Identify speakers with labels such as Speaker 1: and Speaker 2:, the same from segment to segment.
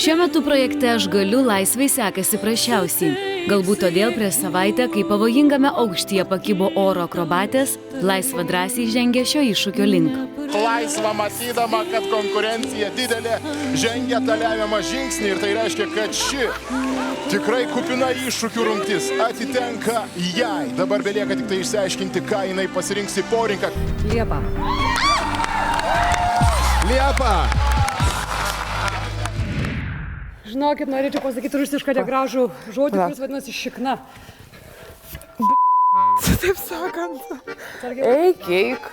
Speaker 1: Šiuo metu projekte Aš galiu laisvai sekasi prasčiausiai. Galbūt todėl prieš savaitę, kai pavojingame aukštyje pakibo oro akrobatės, Laisva drąsiai žengė šio iššūkio link.
Speaker 2: Laisva matydama, kad konkurencija didelė, žengia tą lemiamą žingsnį ir tai reiškia, kad ši tikrai kupina iššūkių rungtis atitenka jai. Dabar belieka tik tai išsiaiškinti, ką jinai pasirinks į porinką.
Speaker 3: Liepa.
Speaker 2: Liepa.
Speaker 3: Žinokit, norėčiau pasakyti rusišką negražų žodį, kuris vadinasi šikna.
Speaker 4: Taip sakant. Eik, eik.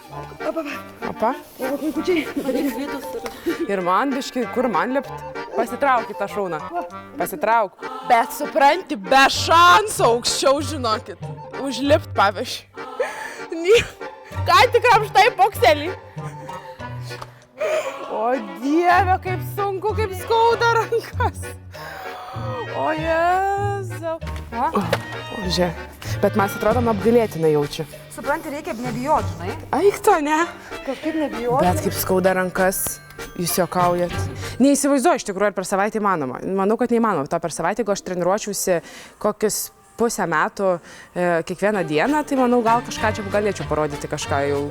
Speaker 4: Apa? Ir man biški, kur man lipt? Pasitrauk į tą šauną. Pasitrauk. Bet supranti, be šansų aukščiau, žinokit. Užlipt pavyzdžiui. Ką tik apštai pokselį. O Dieve, kaip sunku, kaip skauda rankas. O Jėzau. O, žiūrėk. Bet mes atrodom apgailėtinai jaučiu.
Speaker 3: Supranti, reikia nebijoti, žinai?
Speaker 4: Eik to, ne?
Speaker 3: Kažkaip nebijoti.
Speaker 4: Bet kaip skauda rankas, jūs juokaujat. Neįsivaizduoju iš tikrųjų, ar per savaitę įmanoma. Manau, kad neįmanoma. To per savaitę, jeigu aš treniruočiausi kokius pusę metų kiekvieną dieną, tai manau, gal kažką čia galėčiau parodyti, kažką jau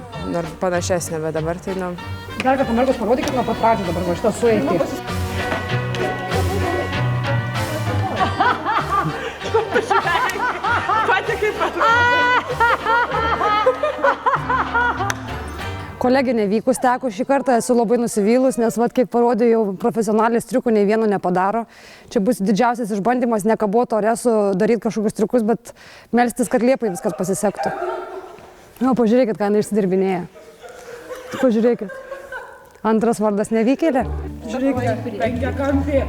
Speaker 4: panašesnė, bet dabar tai, nu...
Speaker 3: Dar kartą Markus parodykit nuo pat pradžių dabar, va šitą sueitį. Kolegė nevykus teko šį kartą, esu labai nusivylus, nes vat, kaip parodė jau profesionalės triukų, nei vieno nepadaro. Čia bus didžiausias išbandymas, nekaboti ore daryti kažkokius triukus, bet melstis, kad Liepai viskas pasisektų. O, pažiūrėkit, ką jinai išsidirbinėja. Pažiūrėkit. Antras vardas nevykėlė. Žiūrėkite, penkiakampė.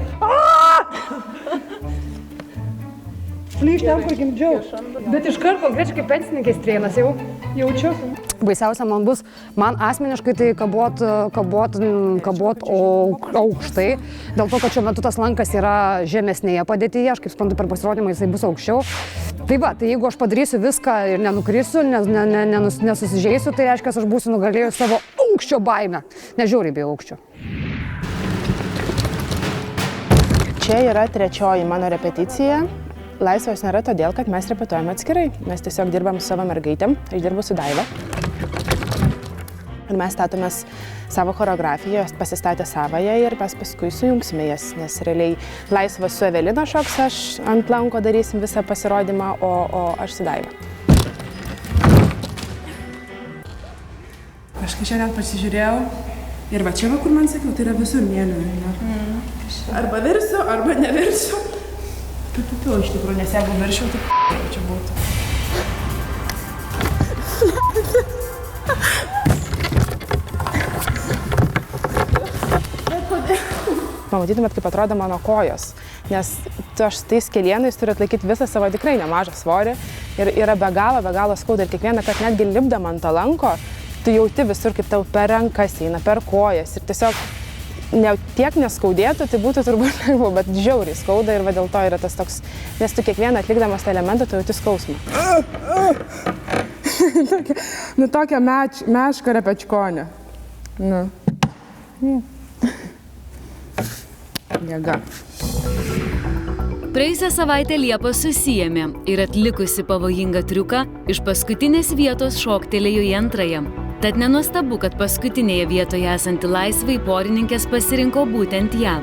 Speaker 3: Plyš ten, kur gimdžiau. Bet iškart konkrečiai kaip pensininkės trėnas jau jaučiu. Baisiausia man bus, man asmeniškai tai kabot aukštai, dėl to, kad šiuo metu tas lankas yra žemesnėje padėtyje, aš kaip suprantu per pasirodymą jisai bus aukščiau. Tai va, tai jeigu aš padarysiu viską ir nenukrisiu, nesusižeisiu, tai reiškia, aš būsiu nugalėjus savo aukščio baimę. Nežiūriai bijau aukščio.
Speaker 4: Čia yra trečioji mano repeticija. Laisvos nėra todėl, kad mes repetuojame atskirai. Mes tiesiog dirbam su savo mergaitėm, aš dirbu su Daiva. Ir mes statomės savo choreografiją, jos pasistatė savąją ir mes paskui sujungsime jas, nes realiai Laisvas su Evelina šoks, aš ant lanko darysim visą pasirodymą, o aš su Daiva. Aš kai šiandien pasižiūrėjau ir va čia, kur man sakiau, tai yra visur mėlyna. Arba virsiu, arba nevirsiu. Piu, iš tikrųjų, nes jeigu viršiau, tai čia būtų. Pamatytumėt, kaip atrodo mano kojos, nes aš tais kelienais turiu atlaikyti visą savo tikrai nemažą svorį ir yra be galo skauda ir kiekvieną kartą netgi lipdama ant to lanko, tu jauti visur, kaip tau per rankas eina, per kojas ir tiesiog tiek neskaudėtų, tai būtų turbūt lengviau, bet žiauriai skauda ir va dėl to yra tas toks, nes tu kiekvieną atlikdamas tą elementą, tu jauti skausmą. Tokia meška repečkonė. Jėga.
Speaker 1: Praėjusią savaitę Liepa susiėmė ir atlikusi pavojingą triuką, iš paskutinės vietos šoktelėjo į antrąją. Tad nenuostabu, kad paskutinėje vietoje esanti Laisvai porininkės pasirinko būtent ją.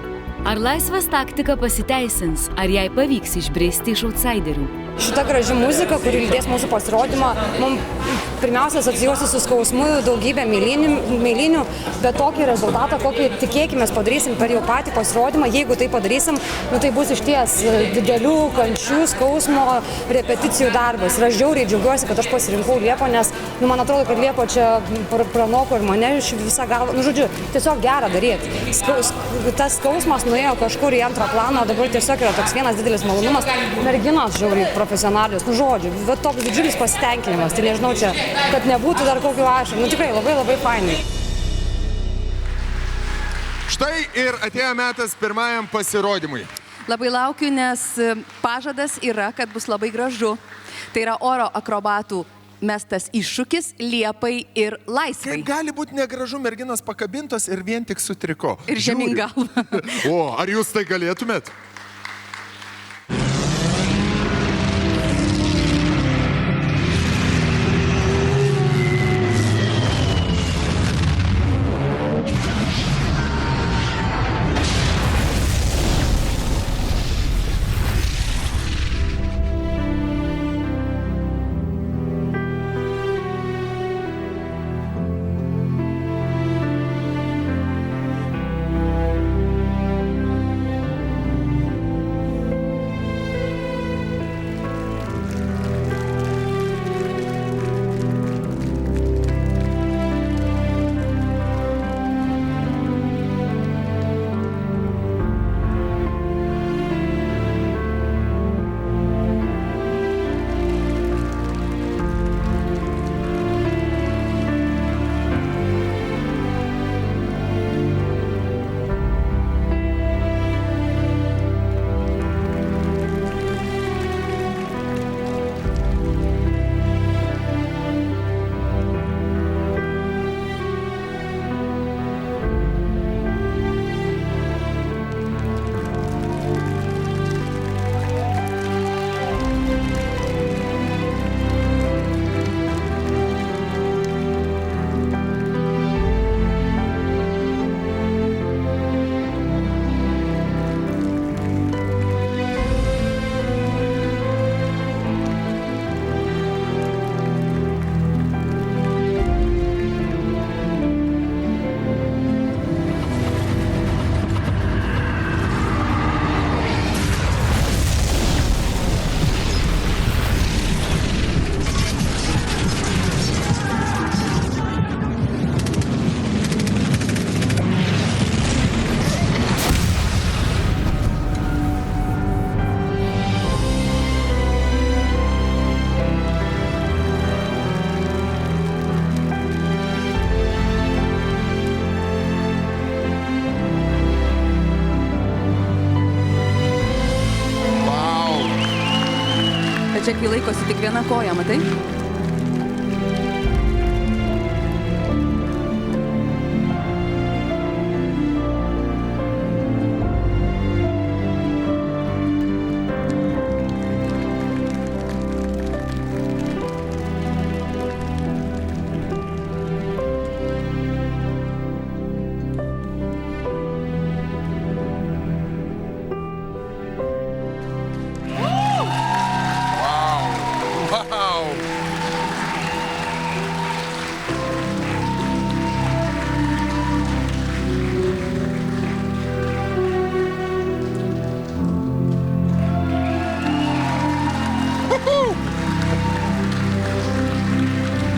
Speaker 1: Ar Laisvas taktika pasiteisins, ar jai pavyks išbristi iš outsiderių?
Speaker 3: Šita graži muzika, kuri lydės mūsų pasirodymą, mums pirmiausia asocijuosi su skausmu, daugybė mėlynių, bet tokį rezultatą, kokį tikėkimės padarysim per jau patį pasirodymą, jeigu tai padarysim, tai bus išties didelių kančių, skausmo, repeticijų darbas. Ir aš žiauriai džiaugiuosi, kad aš pasirinkau Liepą, nes man atrodo, kad Liepa čia pranoko ir mane iš visą galvą, žodžiu, tiesiog gera daryti. Tas skausmas nuėjo kažkur į antrą planą, o dabar tiesiog yra toks vienas didelis malonumas. Merginos žiauriai profesionalius, žodžiu, bet toks didžiulis pasitenkinimas, tai nežinau čia, kad nebūtų dar kokių ašarų, tikrai labai fainai.
Speaker 2: Štai ir atėjo metas pirmajam pasirodymui.
Speaker 5: Labai laukiu, nes pažadas yra, kad bus labai gražu. Tai yra oro akrobatų mestas iššūkis Liepai ir Laisvai.
Speaker 2: Kaip gali būti negražu merginos pakabintos ir vien tik su triko?
Speaker 5: Ir žemyn galva.
Speaker 2: O, ar jūs tai galėtumėt?
Speaker 5: Čia kai laikosi tik viena koja, matai?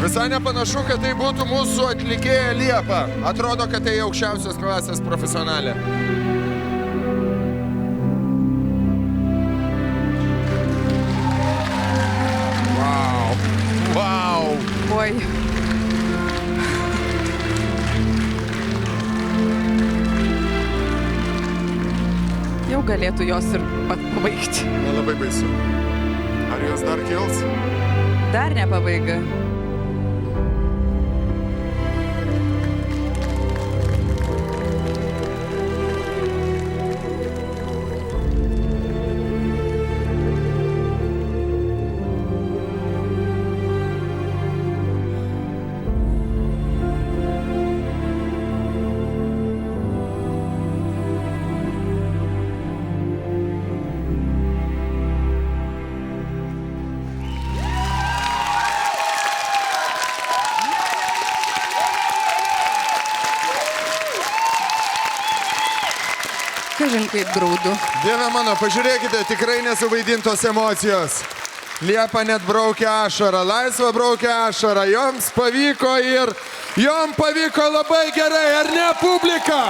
Speaker 2: Visai nepanašu, kad tai būtų mūsų atlikėja Liepa. Atrodo, kad tai aukščiausios klasės profesionalė. Wow. Wow.
Speaker 5: Oi. Jau galėtų jos ir pabaigti.
Speaker 2: Labai baisu. Ar jos dar kils?
Speaker 5: Dar ne pabaiga. Kažin kaip graudu.
Speaker 2: Dieve mano, pažiūrėkite, tikrai nesuvaidintos emocijos. Liepa net braukia ašarą, Laisva braukia ašarą. Joms pavyko ir jom pavyko labai gerai, ar ne, publika?